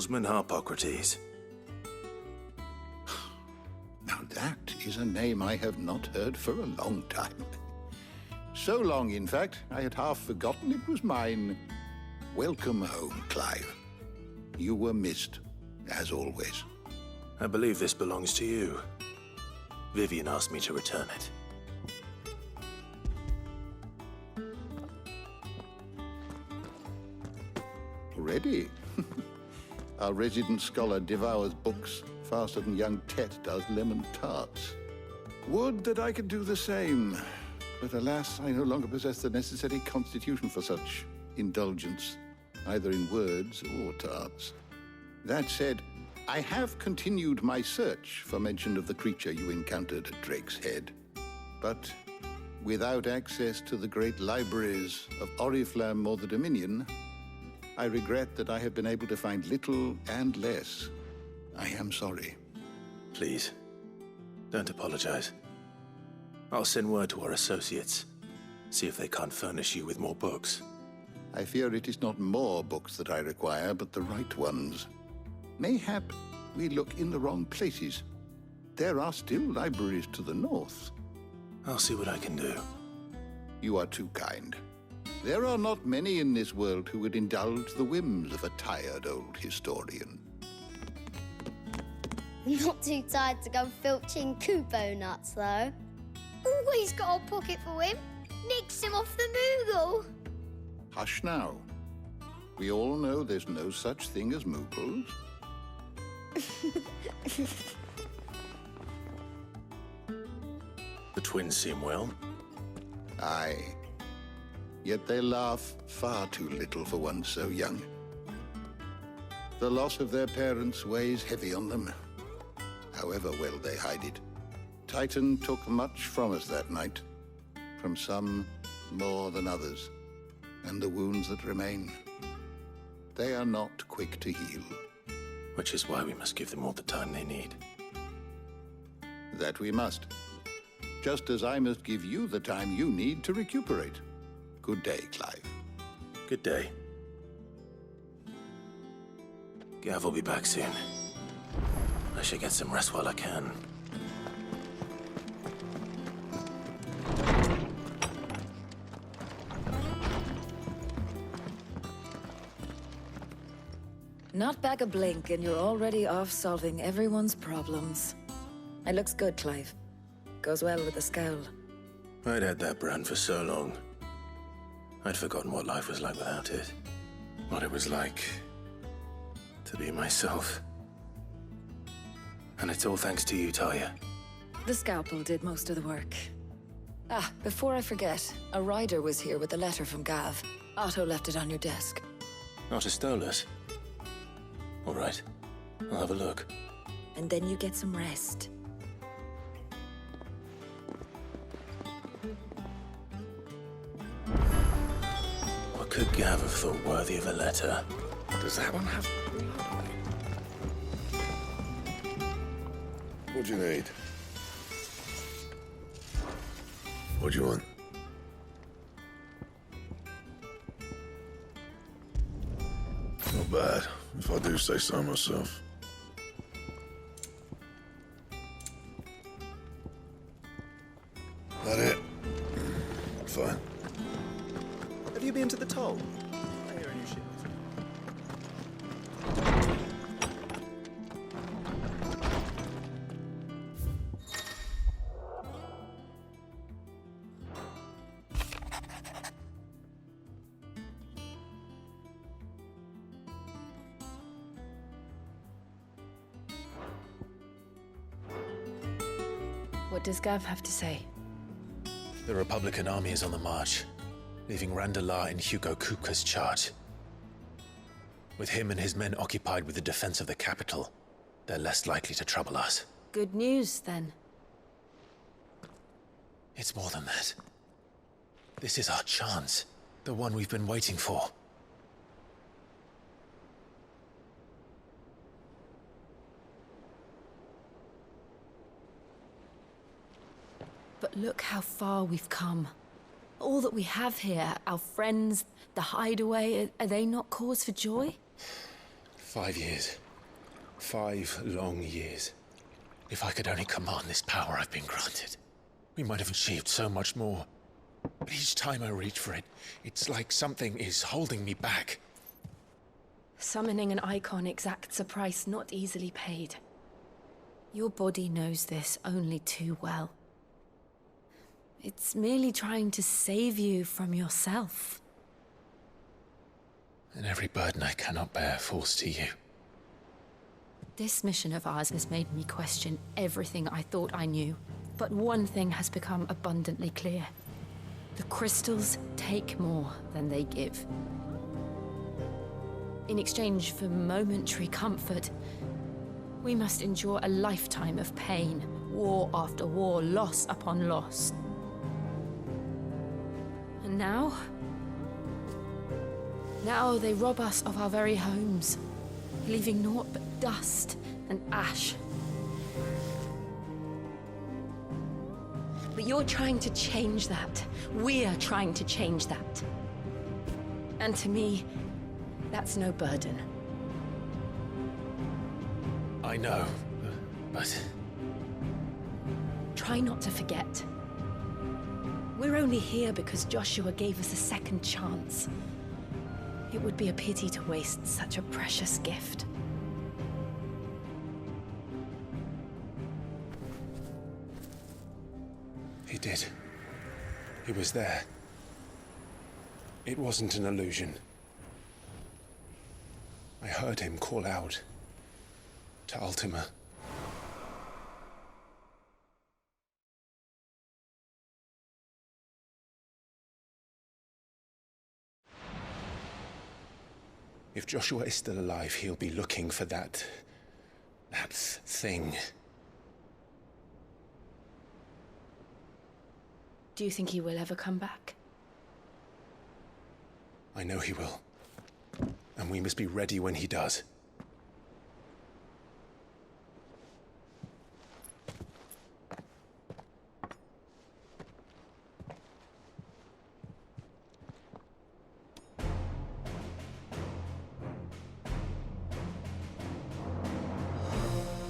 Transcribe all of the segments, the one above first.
Oarsman Harpocrates. Now that is a name I have not heard for a long time. So long, in fact, I had half forgotten it was mine. Welcome home, Clive. You were missed, as always. I believe this belongs to you. Vivian asked me to return it. Already? Our resident scholar devours books faster than young Tet does lemon tarts. Would that I could do the same. But alas, I no longer possess the necessary constitution for such indulgence, either in words or tarts. That said, I have continued my search for mention of the creature you encountered at Drake's Head. But without access to the great libraries of Oriflamme or the Dominion, I regret that I have been able to find little and less. I am sorry. Please, don't apologize. I'll send word to our associates. See if they can't furnish you with more books. I fear it is not more books that I require, but the right ones. Mayhap we look in the wrong places. There are still libraries to the north. I'll see what I can do. You are too kind. There are not many in this world who would indulge the whims of a tired old historian. Not too tired to go filching Kupo nuts, though. Always got a pocket for him. Nicks him off the Moogle. Hush now. We all know there's no such thing as Moogles. The twins seem well. Aye. Yet they laugh far too little for one so young. The loss of their parents weighs heavy on them, however well they hide it. Titan took much from us that night, from some more than others, and the wounds that remain, they are not quick to heal. Which is why we must give them all the time they need. That we must. Just as I must give you the time you need to recuperate. Good day, Clive. Good day. Gav will be back soon. I should get some rest while I can. Not back a blink and you're already off solving everyone's problems. It looks good, Clive. Goes well with the scowl. I'd had that brand for so long. I'd forgotten what life was like without it. What it was like to be myself. And it's all thanks to you, Talia. The scalpel did most of the work. Ah, before I forget, a rider was here with a letter from Gav. Otto left it on your desk. Not a Stolas. All right, I'll have a look. And then you get some rest. What could Gav have thought worthy of a letter? Does that one have blood on it? What do you need? What do you want? Not bad, if I do say so myself. That it? Fine. Have you been to the toll? I hear a new ship. What does Gav have to say? The Republican army is on the march, leaving Randalar in Hugo Kupka's charge. With him and his men occupied with the defense of the capital, they're less likely to trouble us. Good news, then. It's more than that. This is our chance, the one we've been waiting for. But look how far we've come. All that we have here, our friends, the hideaway, are they not cause for joy? 5 years. 5 long years. If I could only command this power I've been granted, we might have achieved so much more. But each time I reach for it, it's like something is holding me back. Summoning an icon exacts a price not easily paid. Your body knows this only too well. It's merely trying to save you from yourself. And every burden I cannot bear falls to you. This mission of ours has made me question everything I thought I knew. But one thing has become abundantly clear. The crystals take more than they give. In exchange for momentary comfort, we must endure a lifetime of pain, war after war, loss upon loss. And now they rob us of our very homes, leaving naught but dust and ash. But you're trying to change that. We're trying to change that. And to me, that's no burden. I know, but... Try not to forget. We're only here because Joshua gave us a second chance. It would be a pity to waste such a precious gift. He did. He was there. It wasn't an illusion. I heard him call out to Ultima. If Joshua is still alive, he'll be looking for that thing. Do you think he will ever come back? I know he will. And we must be ready when he does.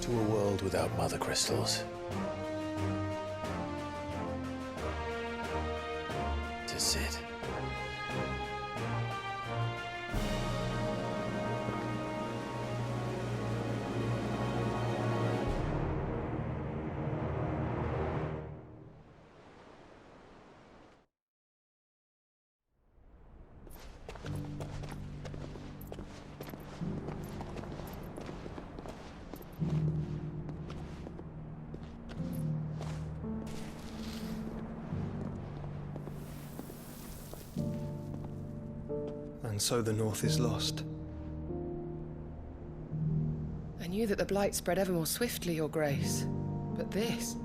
To a world without mother crystals. To Sid. And so the North is lost. I knew that the Blight spread ever more swiftly, Your Grace. But this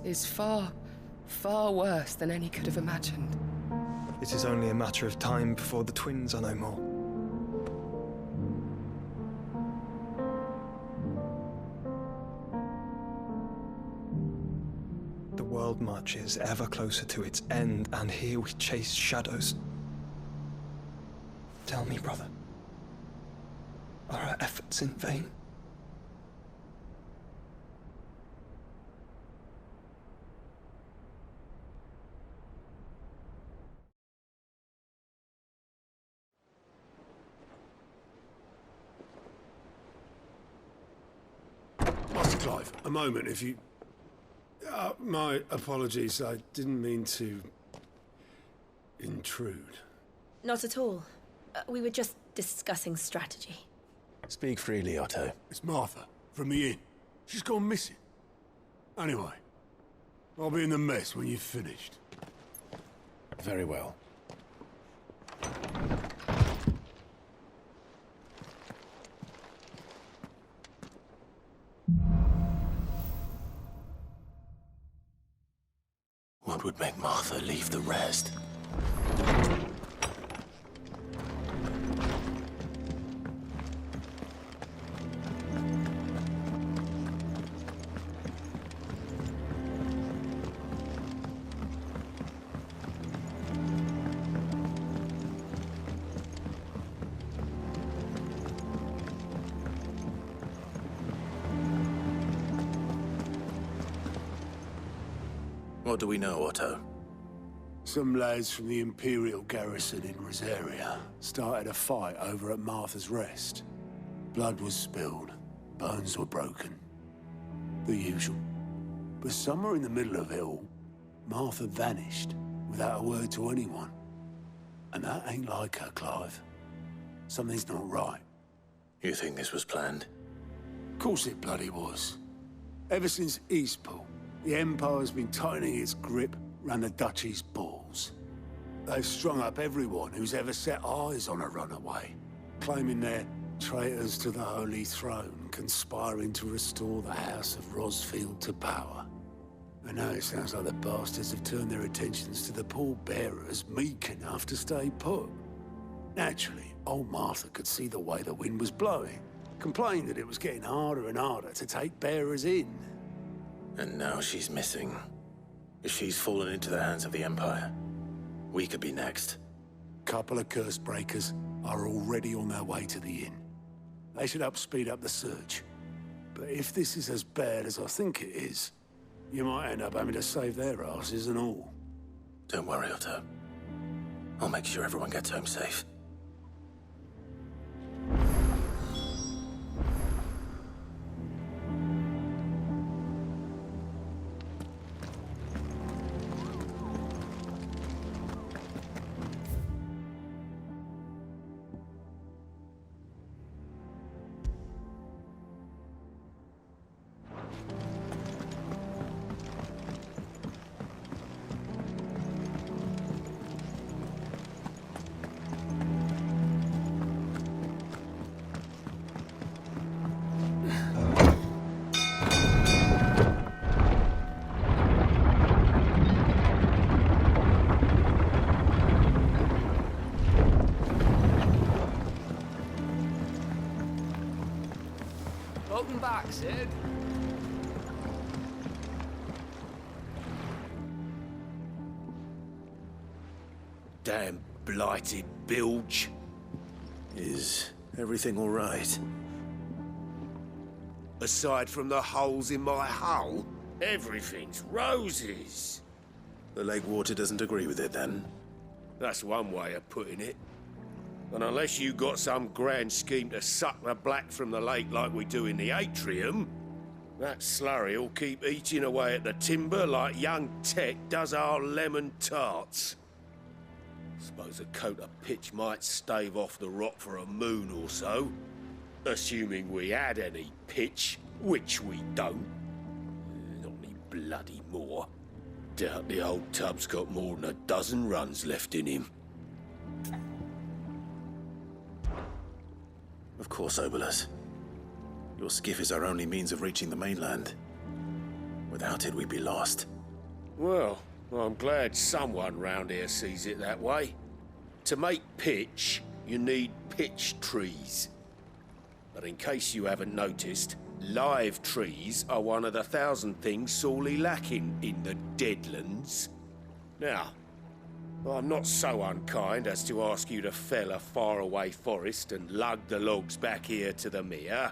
is far, far worse than any could have imagined. It is only a matter of time before the twins are no more. The world marches ever closer to its end, and here we chase shadows. Tell me, brother, are our efforts in vain? Master Clive, a moment, if you... my apologies, I didn't mean to... intrude. Not at all. We were just discussing strategy. Speak freely, Otto. It's Martha, from the inn. She's gone missing. Anyway, I'll be in the mess when you've finished. Very well. What would make Martha leave the rest? What do we know, Otto? Some lads from the Imperial garrison in Rosaria started a fight over at Martha's Rest. Blood was spilled, bones were broken. The usual. But somewhere in the middle of it all, Martha vanished without a word to anyone. And that ain't like her, Clive. Something's not right. You think this was planned? Of course it bloody was. Ever since Eastpool, the Empire's been tightening its grip round the Duchy's balls. They've strung up everyone who's ever set eyes on a runaway, claiming they're traitors to the Holy Throne, conspiring to restore the House of Rosfield to power. And now it sounds like the bastards have turned their attentions to the pallbearers meek enough to stay put. Naturally, old Martha could see the way the wind was blowing, complained that it was getting harder and harder to take bearers in. And now she's missing. If she's fallen into the hands of the Empire, we could be next. Couple of curse breakers are already on their way to the inn. They should help speed up the search. But if this is as bad as I think it is, you might end up having to save their asses and all. Don't worry, Otto. I'll make sure everyone gets home safe. Welcome back, Sid. Damn blighted bilge. Is everything all right? Aside from the holes in my hull, everything's roses. The lake water doesn't agree with it, then? That's one way of putting it. And unless you got some grand scheme to suck the black from the lake like we do in the atrium, that slurry'll keep eating away at the timber like young Tet does our lemon tarts. Suppose a coat of pitch might stave off the rot for a moon or so, assuming we had any pitch, which we don't. Not any bloody more. Doubt the old tub's got more than a dozen runs left in him. Of course, Obolus. Your skiff is our only means of reaching the mainland. Without it, we'd be lost. Well, I'm glad someone round here sees it that way. To make pitch, you need pitch trees. But in case you haven't noticed, live trees are one of the 1,000 things sorely lacking in the Deadlands. Now, I'm not so unkind as to ask you to fell a faraway forest and lug the logs back here to the mere,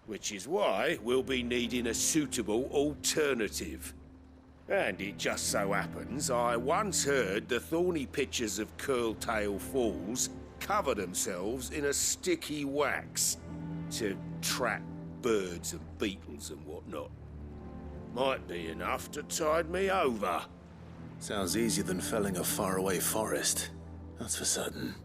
which is why we'll be needing a suitable alternative. And it just so happens I once heard the thorny pitchers of Curltail Falls cover themselves in a sticky wax to trap birds and beetles and whatnot. Might be enough to tide me over. Sounds easier than felling a faraway forest. That's for certain.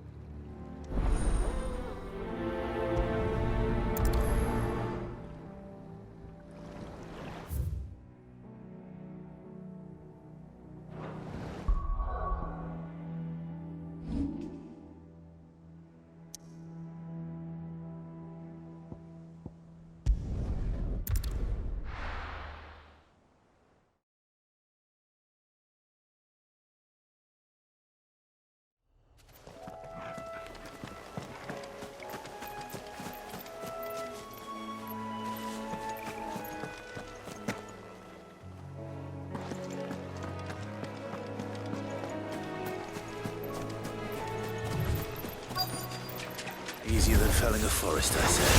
Easier than felling a forest, I said.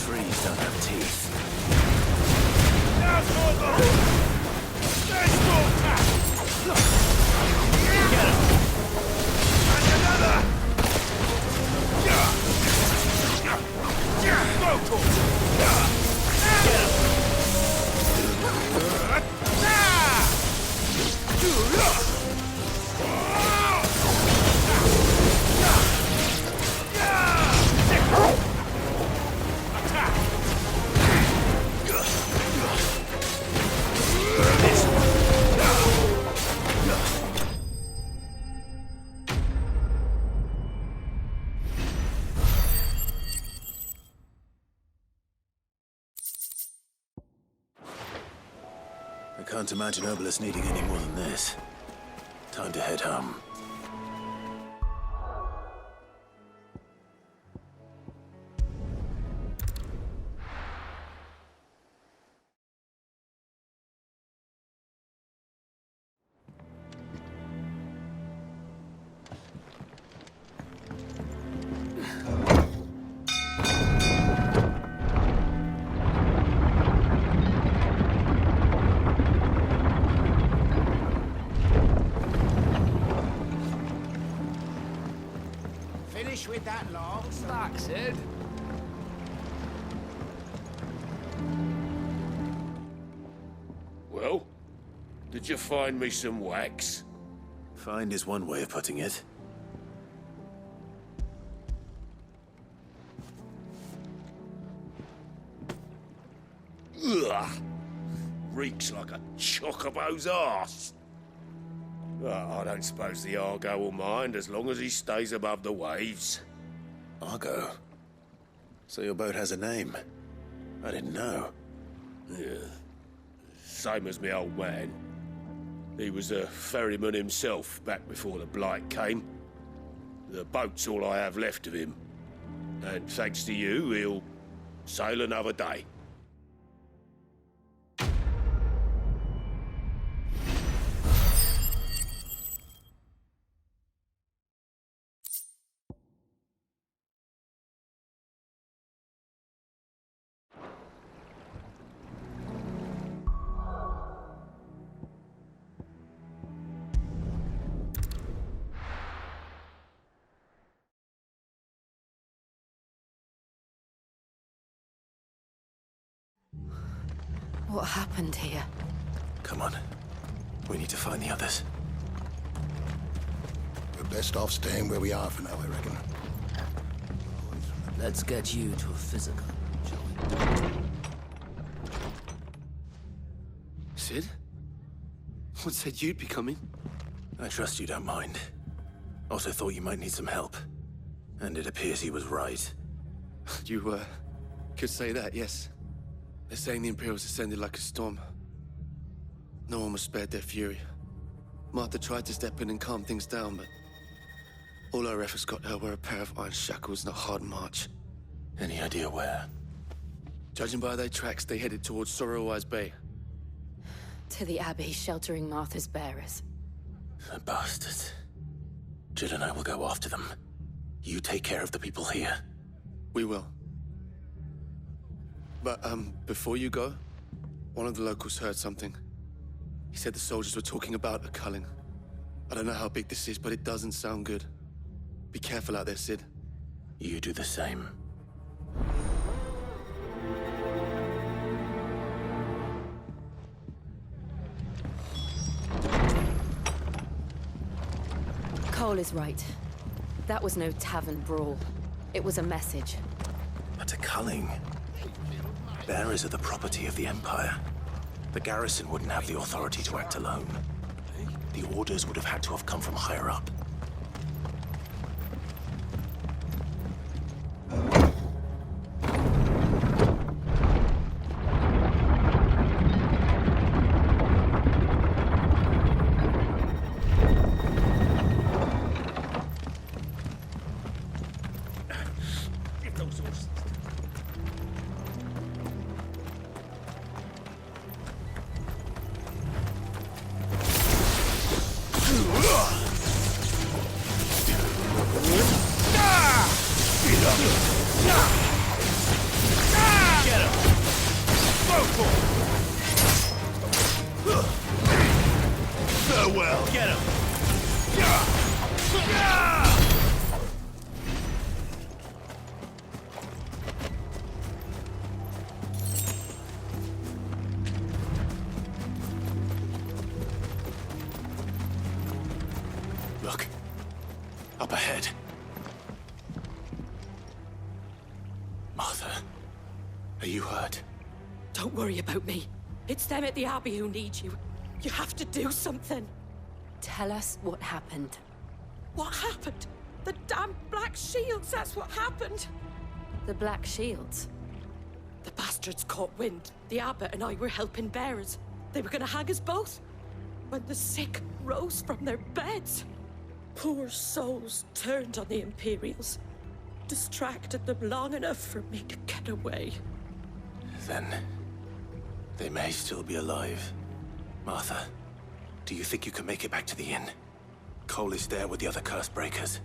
Trees don't have teeth. I can't imagine Obelisk needing any more than this. Time to head home. Finish with that long stack, Sid. Well, did you find me some wax? Find is one way of putting it. Ugh! Reeks like a chocobo's arse. I don't suppose the Argo will mind as long as he stays above the waves. Argo? So your boat has a name? I didn't know. Yeah. Same as me old man. He was a ferryman himself back before the Blight came. The boat's all I have left of him. And thanks to you, he'll sail another day. What happened here? Come on. We need to find the others. We're best off staying where we are for now, I reckon. Let's get you to a physical, shall we? Sid? What said you'd be coming? I trust you don't mind. Also thought you might need some help. And it appears he was right. You, could say that, yes. They're saying the Imperials ascended like a storm. No one was spared their fury. Martha tried to step in and calm things down, but all our efforts got her were a pair of iron shackles and a hard march. Any idea where? Judging by their tracks, they headed towards Sorrowwise Bay. To the Abbey sheltering Martha's bearers. The bastards. Jill and I will go after them. You take care of the people here. We will. But, before you go, one of the locals heard something. He said the soldiers were talking about a culling. I don't know how big this is, but it doesn't sound good. Be careful out there, Sid. You do the same. Cole is right. That was no tavern brawl. It was a message. But a culling. Bearers are the property of the Empire. The garrison wouldn't have the authority to act alone. The orders would have had to have come from higher up. Get him! Go for it! well. Get him! Look. Up ahead. Martha, are you hurt? Don't worry about me. It's them at the Abbey who need you. You have to do something. Tell us what happened. What happened? The damn Black Shields, that's what happened. The Black Shields? The bastards caught wind. The Abbot and I were helping bearers. They were gonna hang us both. When the sick rose from their beds, poor souls turned on the Imperials. Distracted them long enough for me to get away. Then they may still be alive. Martha, do you think you can make it back to the inn? Cole is there with the other curse breakers.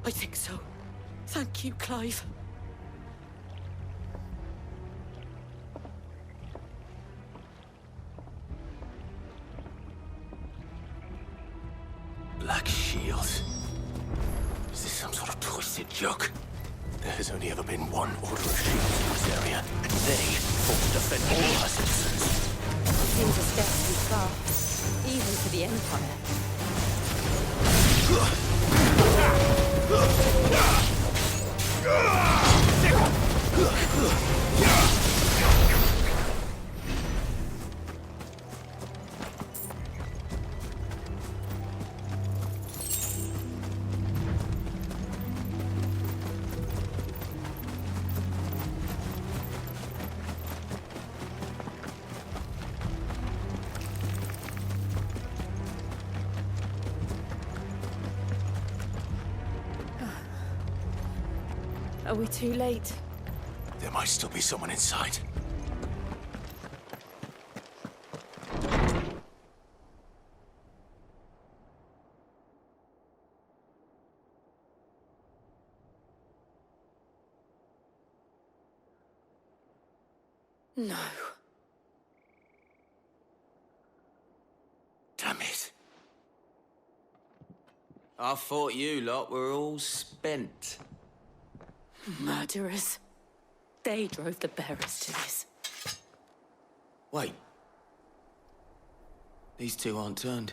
I think so. Thank you, Clive. Black Shields? Is this some sort of twisted joke? There has only ever been one Order of Shields in this area, and they fought to defend all our citizens. It seems a step too far, even for the Empire. Are we too late? There might still be someone inside. No. Damn it. I thought you lot were all spent. Murderers. They drove the bearers to this. Wait. These two aren't turned.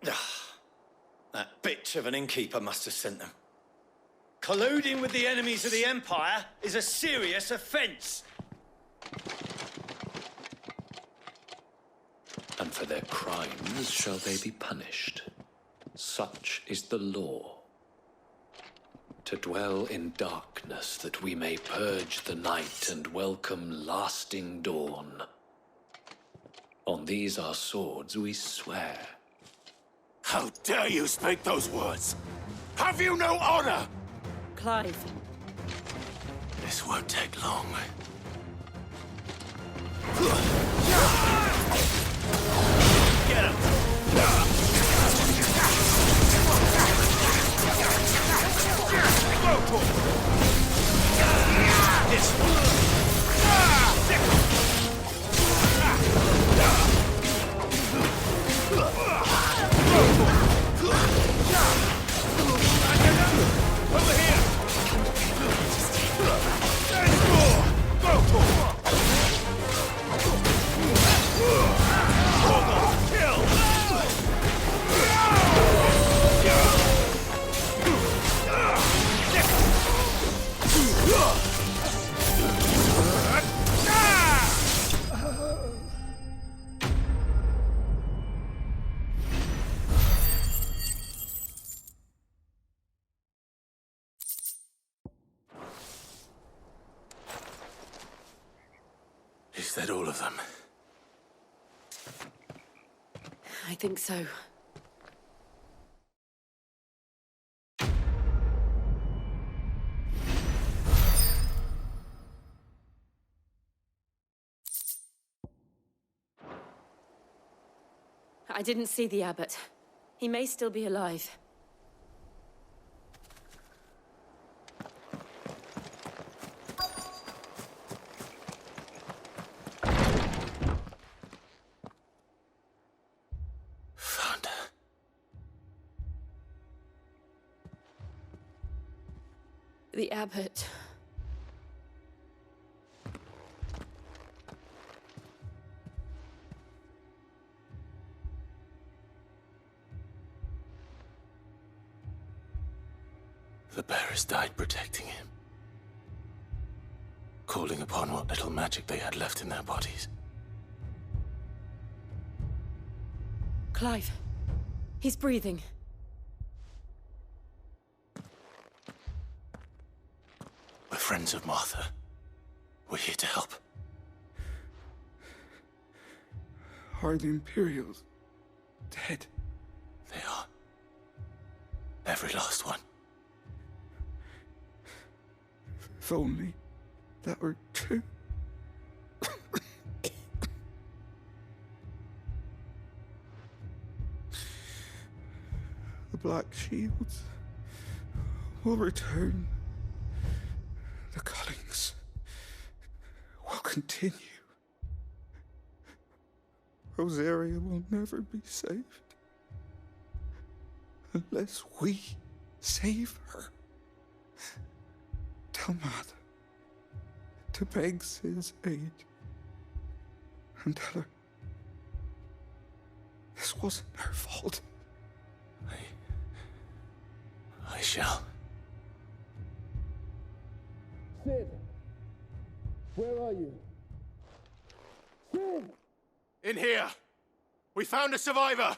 That bitch of an innkeeper must have sent them. Colluding with the enemies of the Empire is a serious offence. And for their crimes shall they be punished. Such is the law. To dwell in darkness that we may purge the night and welcome lasting dawn. On these our swords we swear. How dare you speak those words? Have you no honor? Clive. This won't take long. Get him! Is that all of them? I think so. I didn't see the Abbot. He may still be alive. The abbot. The bearers died protecting him, calling upon what little magic they had left in their bodies. Clive. He's breathing. We're friends of Martha. We're here to help. Are the Imperials dead? They are. Every last one. If only that were true. The Black Shields will return. The Cullings will continue. Rosaria will never be saved unless we save her. Tell Mother to beg Sid's aid and tell her this wasn't her fault. I shall. Sid! Where are you? Sid! In here! We found a survivor!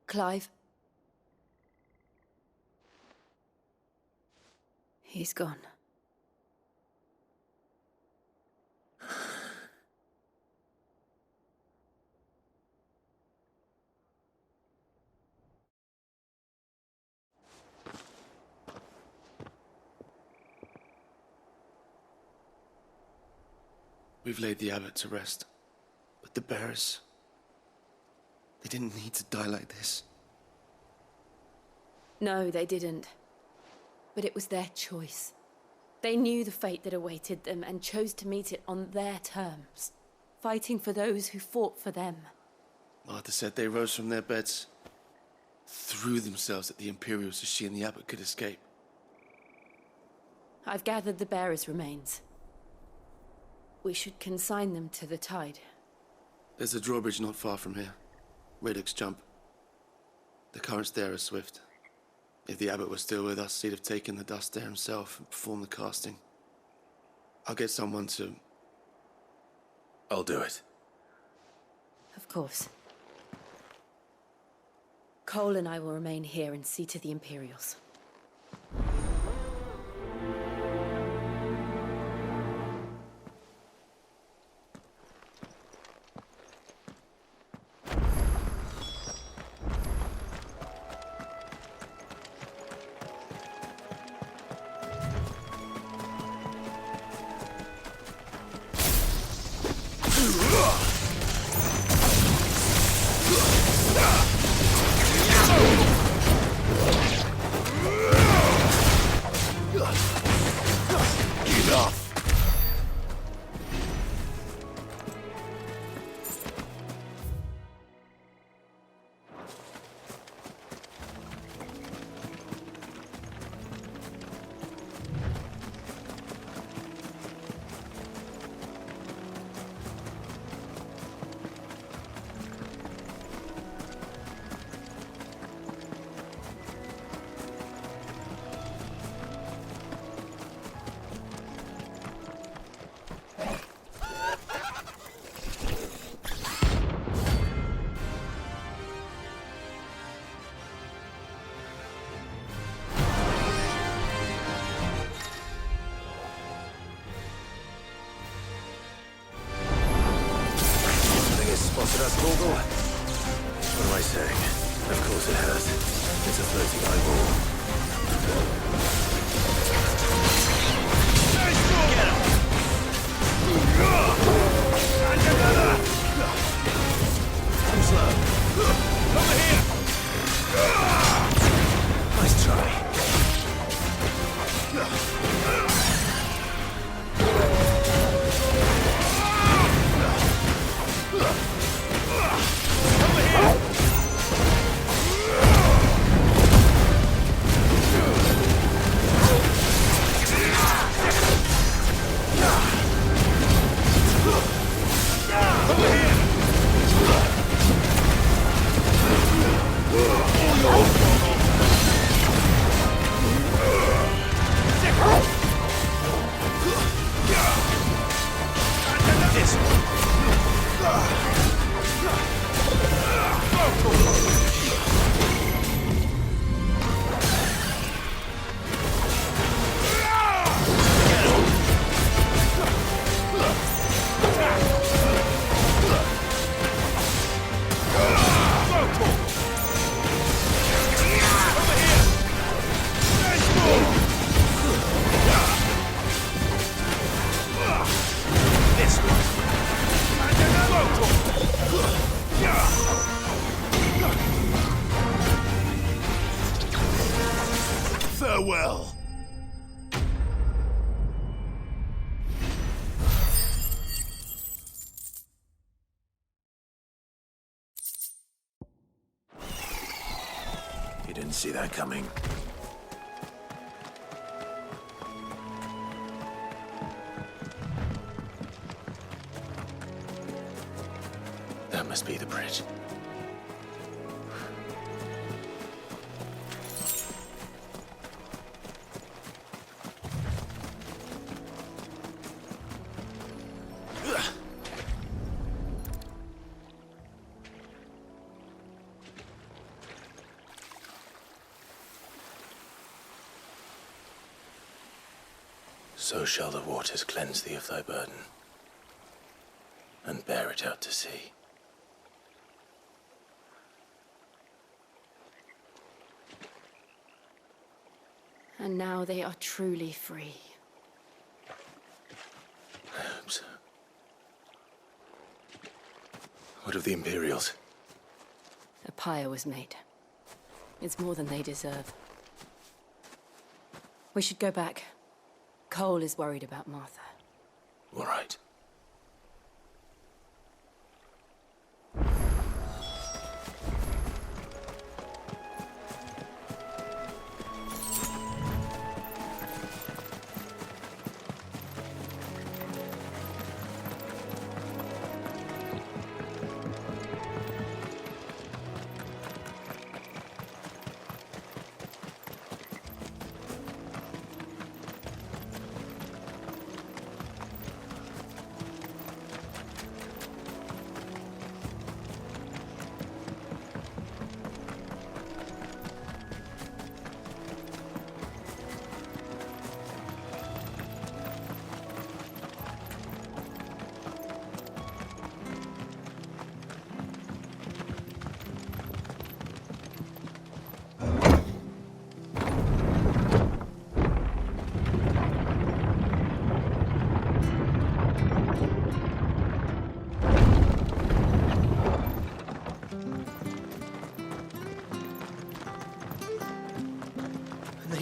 Clive. He's gone. We've laid the abbot to rest. But the bearers... they didn't need to die like this. No, they didn't. But it was their choice. They knew the fate that awaited them and chose to meet it on their terms, fighting for those who fought for them. Martha said they rose from their beds, threw themselves at the Imperials so she and the abbot could escape. I've gathered the bearers' remains. We should consign them to the tide. There's a drawbridge not far from here. Radix Jump. The currents there are swift. If the abbot was still with us, he'd have taken the dust there himself and performed the casting. I'll get someone to... I'll do it. Of course. Cole and I will remain here and see to the Imperials. Spotted us, Google? What am I saying? Of course it has. It's a floating eyeball. Get him! And another! Too slow. Over here! Nice try. Farewell. You didn't see that coming. That must be the bridge. So shall the waters cleanse thee of thy burden, and bear it out to sea. And now they are truly free. I hope so. What of the Imperials? A pyre was made. It's more than they deserve. We should go back. Cole is worried about Martha. All right.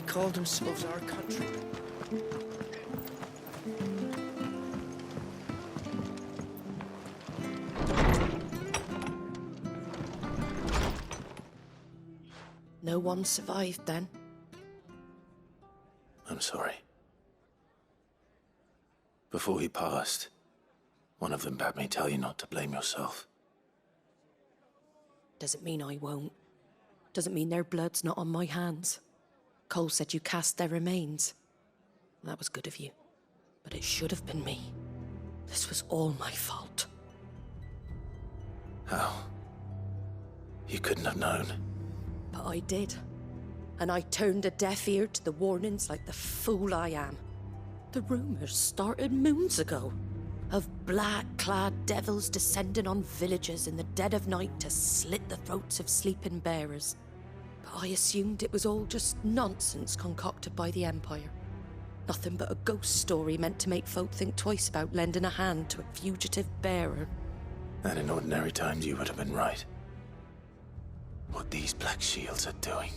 Called themselves our country. No one survived then? I'm sorry. Before he passed, one of them bade me tell you not to blame yourself. Doesn't mean I won't. Doesn't mean their blood's not on my hands. Cole said you cast their remains. That was good of you. But it should have been me. This was all my fault. How? You couldn't have known. But I did. And I turned a deaf ear to the warnings like the fool I am. The rumours started moons ago. Of black-clad devils descending on villages in the dead of night to slit the throats of sleeping bearers. I assumed it was all just nonsense concocted by the Empire. Nothing but a ghost story meant to make folk think twice about lending a hand to a fugitive bearer. And in ordinary times you would have been right. What these Black Shields are doing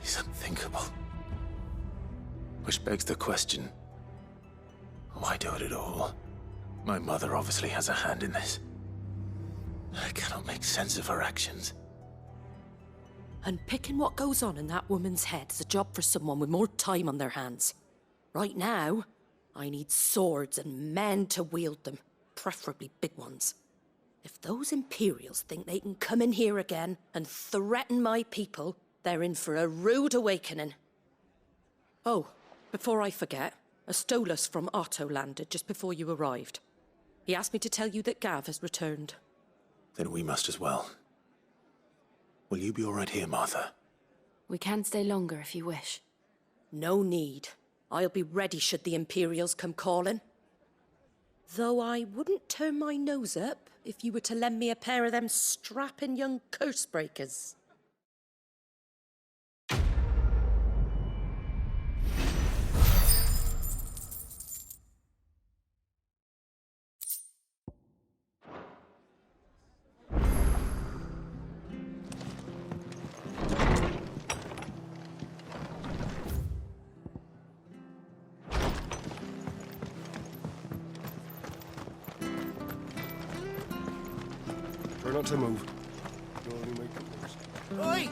is unthinkable. Which begs the question, why do it at all? My mother obviously has a hand in this. I cannot make sense of her actions. And picking what goes on in that woman's head is a job for someone with more time on their hands. Right now, I need swords and men to wield them, preferably big ones. If those Imperials think they can come in here again and threaten my people, they're in for a rude awakening. Oh, before I forget, a Stolas from Otto landed just before you arrived. He asked me to tell you that Gav has returned. Then we must as well. Will you be all right here, Martha? We can stay longer if you wish. No need. I'll be ready should the Imperials come calling. Though I wouldn't turn my nose up if you were to lend me a pair of them strapping young curse-breakers. not to move. You'll only make it worse. Oi!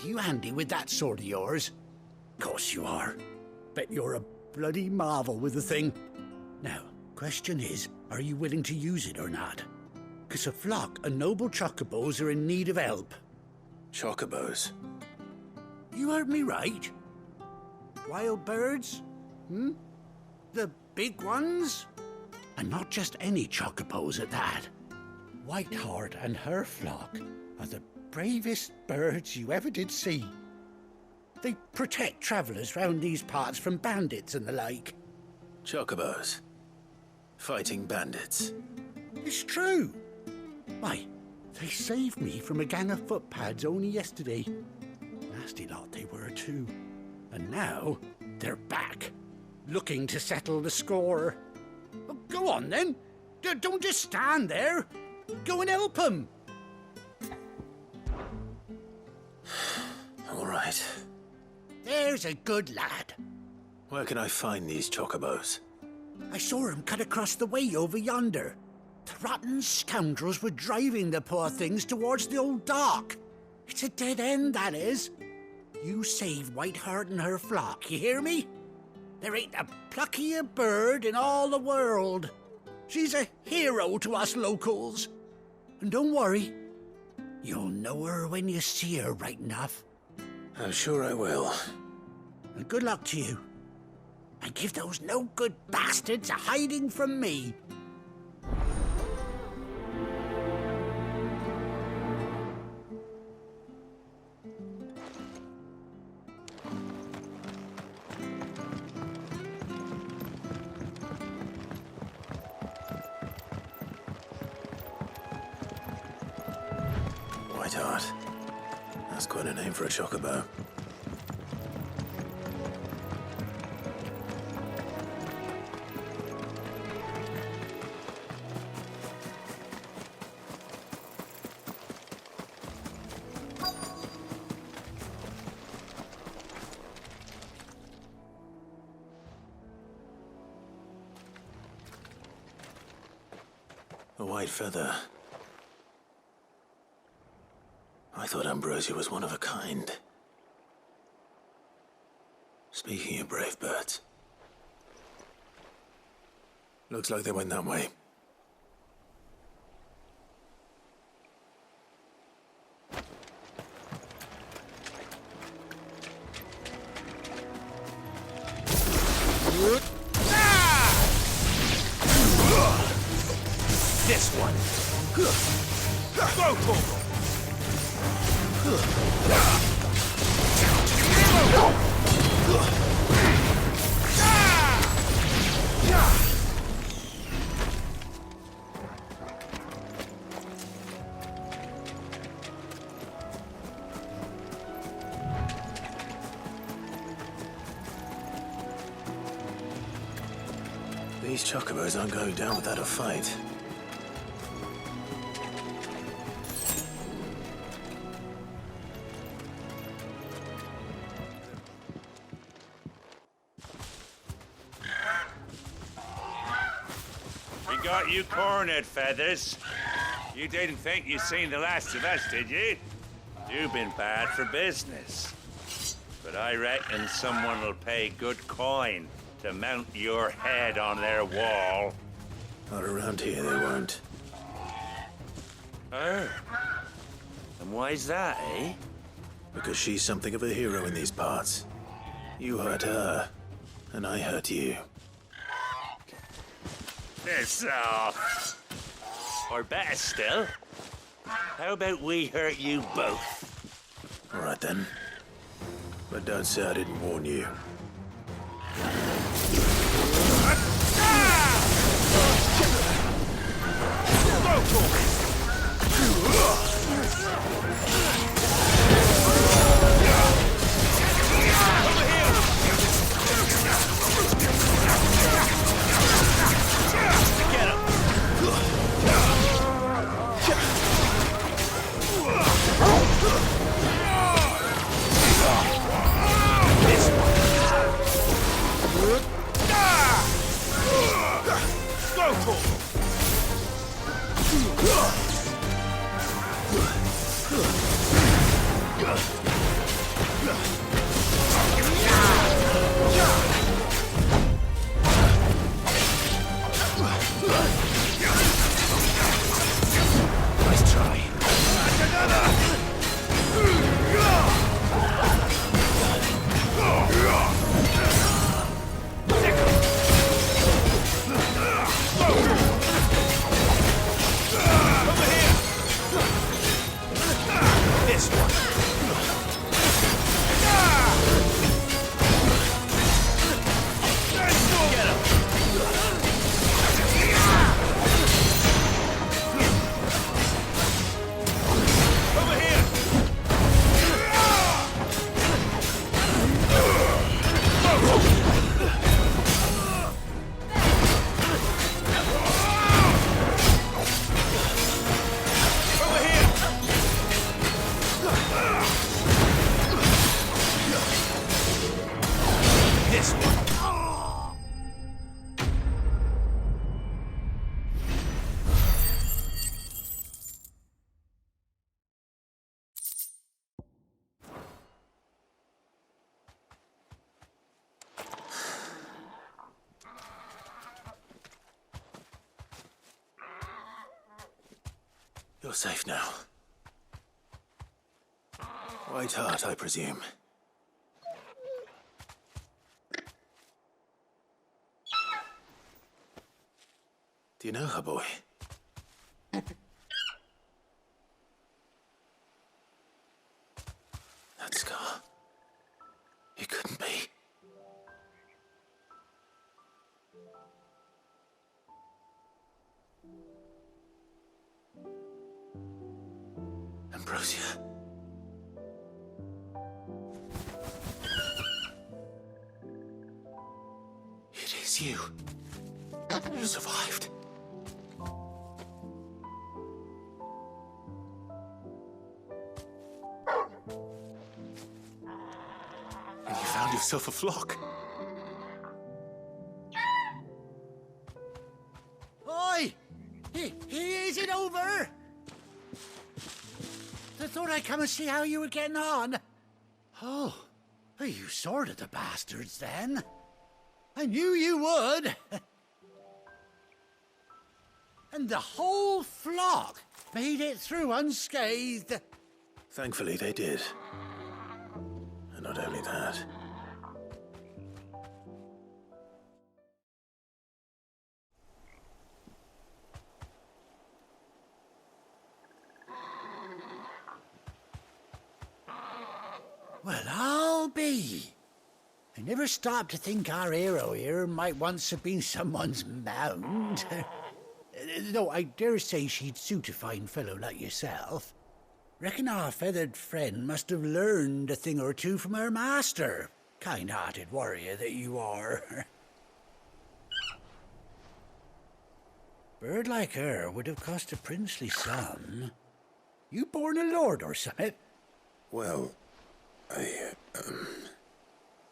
You handy with that sword of yours? Course you are. Bet you're a bloody marvel with the thing. Now, question is, are you willing to use it or not? 'Cause a flock of noble chocobos are in need of help. Chocobos? You heard me right. Wild birds? The big ones? And not just any chocobos at that. Whiteheart and her flock are the bravest birds you ever did see. They protect travellers round these parts from bandits and the like. Chocobos? Fighting bandits? It's true. Why, they saved me from a gang of footpads only yesterday. Nasty lot they were too. And now they're back, looking to settle the score. Well, go on then. Don't just stand there. Go and help them. All right. There's a good lad. Where can I find these chocobos? I saw him cut across the way over yonder. The rotten scoundrels were driving the poor things towards the old dock. It's a dead end, that is. You save Whiteheart and her flock, you hear me? There ain't a pluckier bird in all the world. She's a hero to us locals. And don't worry, you'll know her when you see her right enough. I'm sure I will. And good luck to you. And give those no-good bastards a hiding from me. Whiteheart. That's quite a name for a chocobo. A white feather. I thought Ambrosia was one of a kind. Speaking of brave birds. Looks like they went that way. This one. Go, Corporal. These chocobos aren't going down without a fight. We got you cornered, Feathers. You didn't think you'd seen the last of us, did you? You've been bad for business. But I reckon someone will pay good coin to mount your head on their wall. Not around here, they won't. Oh. And why's that, eh? Because she's something of a hero in these parts. You hurt her, and I hurt you. Piss off. Or better still, how about we hurt you both? All right then. But don't say I didn't warn you. You're safe now. White Hart, I presume. Do you know her, boy? That scar. It couldn't be. Ambrosia. It is you. You survived. And you found yourself a flock. Oi! Is it over? I thought I'd come and see how you were getting on. Oh, you sorted the bastards then. I knew you would. And the whole flock made it through unscathed. Thankfully, they did. And not only that. Well, I'll be. I never stopped to think our hero here might once have been someone's mount. Though I dare say she'd suit a fine fellow like yourself. Reckon our feathered friend must have learned a thing or two from her master. Kind-hearted warrior that you are. Bird like her would have cost a princely sum. You born a lord or something? Well,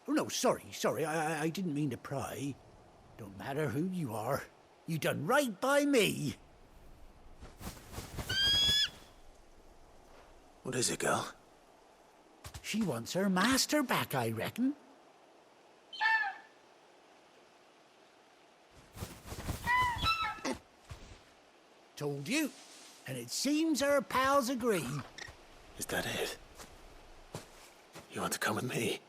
Oh, no, sorry, I didn't mean to pry. Don't matter who you are. You done right by me. What is it, girl? She wants her master back, I reckon. Told you. And it seems her pals agree. Is that it? You want to come with me?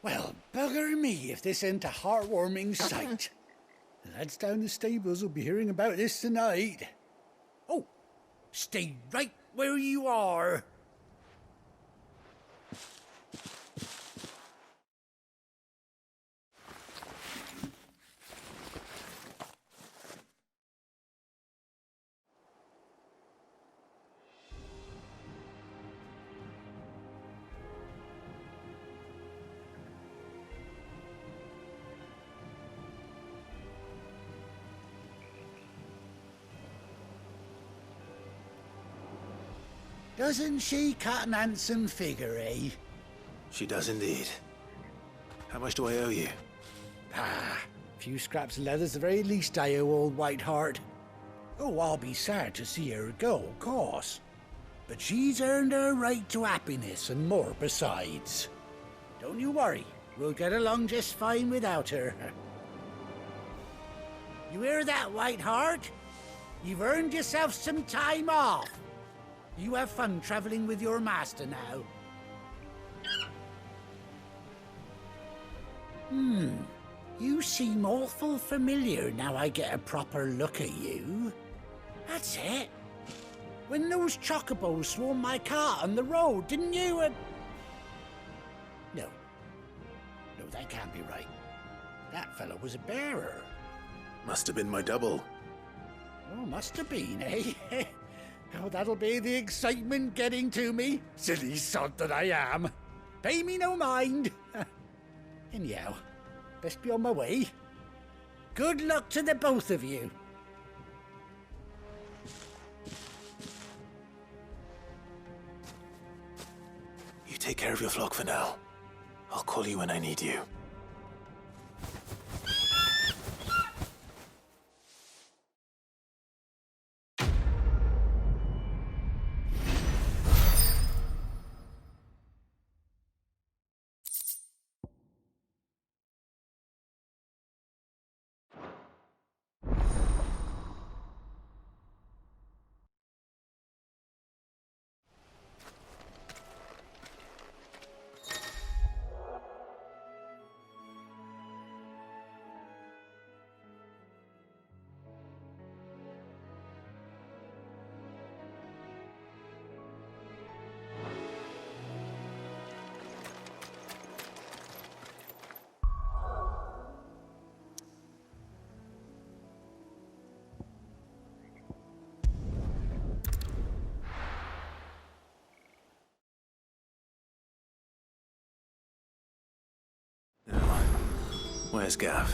Well, bugger me if this ain't a heartwarming sight. The lads down the stables will be hearing about this tonight. Oh, stay right where you are. Doesn't she cut an handsome figure, eh? She does indeed. How much do I owe you? A few scraps of leather's the very least I owe old White Hart. Oh, I'll be sad to see her go, of course. But she's earned her right to happiness and more besides. Don't you worry, we'll get along just fine without her. You hear that, White Hart? You've earned yourself some time off. You have fun traveling with your master now. You seem awful familiar now I get a proper look at you. That's it. When those chocobos swarmed my cart on the road, didn't you? No, that can't be right. That fellow was a bearer. Must have been my double. Oh, must have been, eh? Oh, that'll be the excitement getting to me. Silly sod that I am. Pay me no mind. Anyhow, best be on my way. Good luck to the both of you. You take care of your flock for now. I'll call you when I need you. Where's Gav?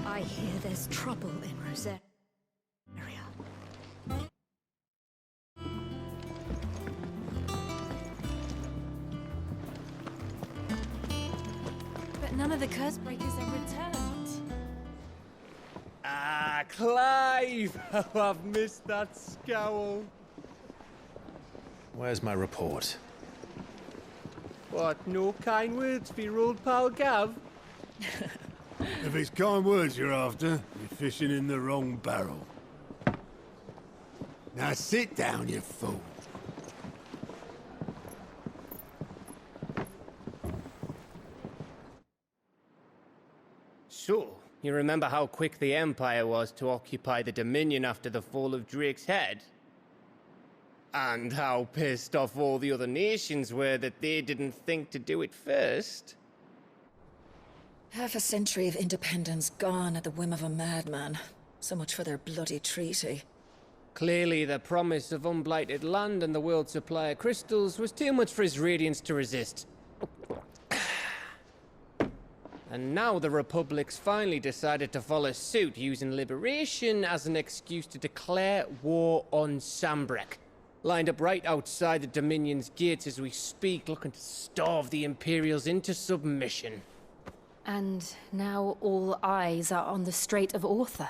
I hear there's trouble in Rosetta. But none of the curse breakers have returned. Ah, Clive! Oh, I've missed that scowl. Where's my report? What, no kind words for your old pal Gav? If it's kind words you're after, you're fishing in the wrong barrel. Now sit down, you fool. So, you remember how quick the Empire was to occupy the Dominion after the fall of Drake's head? And how pissed off all the other nations were that they didn't think to do it first? Half a century of independence gone at the whim of a madman. So much for their bloody treaty. Clearly, the promise of unblighted land and the world's supply of crystals was too much for his radiance to resist. And now the Republic's finally decided to follow suit, using liberation as an excuse to declare war on Sambrek. Lined up right outside the Dominion's gates as we speak, looking to starve the Imperials into submission. And now all eyes are on the Strait of Author.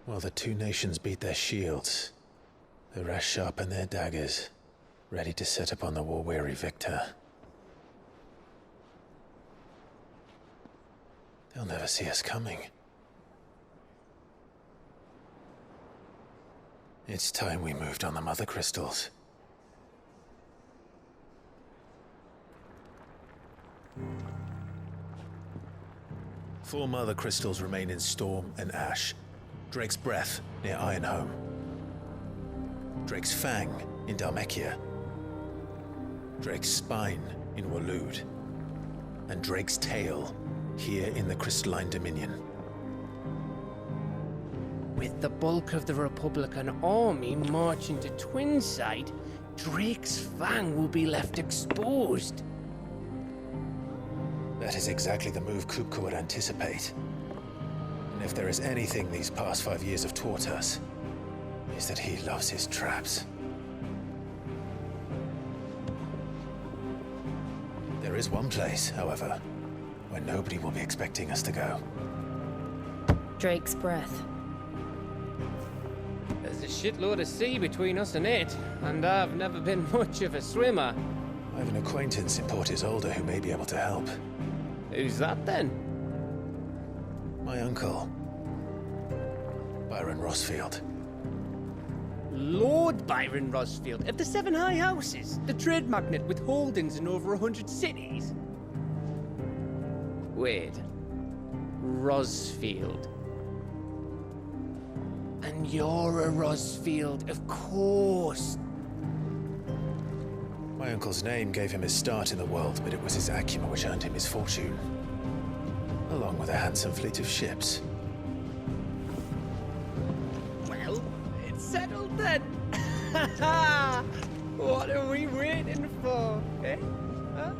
Well, the two nations beat their shields. The rest sharpen their daggers, ready to set upon the war-weary victor. They'll never see us coming. It's time we moved on the Mother Crystals. Four Mother Crystals remain in Storm and Ash. Drake's Breath near Ironhome. Drake's Fang in Dhalmekia. Drake's Spine in Waloed. And Drake's Tail here in the Crystalline Dominion. With the bulk of the Republican army marching to Twinside, Drake's Fang will be left exposed. That is exactly the move Kupka would anticipate. And if there is anything these past 5 years have taught us, is that he loves his traps. There is one place, however, where nobody will be expecting us to go. Drake's Breath. There's a shitload of sea between us and it, and I've never been much of a swimmer. I have an acquaintance in Port Isolde who may be able to help. Who's that then? My uncle, Byron Rosfield. Lord Byron Rosfield of the Seven High Houses, the trade magnate with holdings in over 100 cities. Wait, Rosfield. And you're a Rosfield, of course. My uncle's name gave him his start in the world, but it was his acumen which earned him his fortune. Along with a handsome fleet of ships. Well, it's settled then. What are we waiting for, eh? Huh?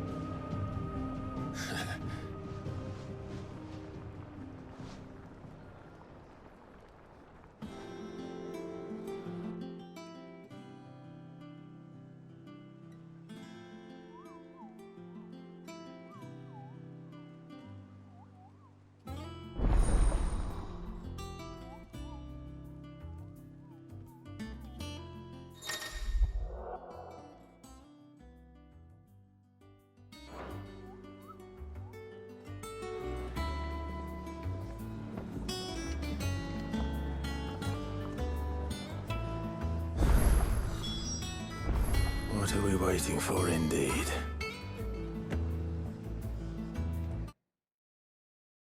What are we waiting for, indeed?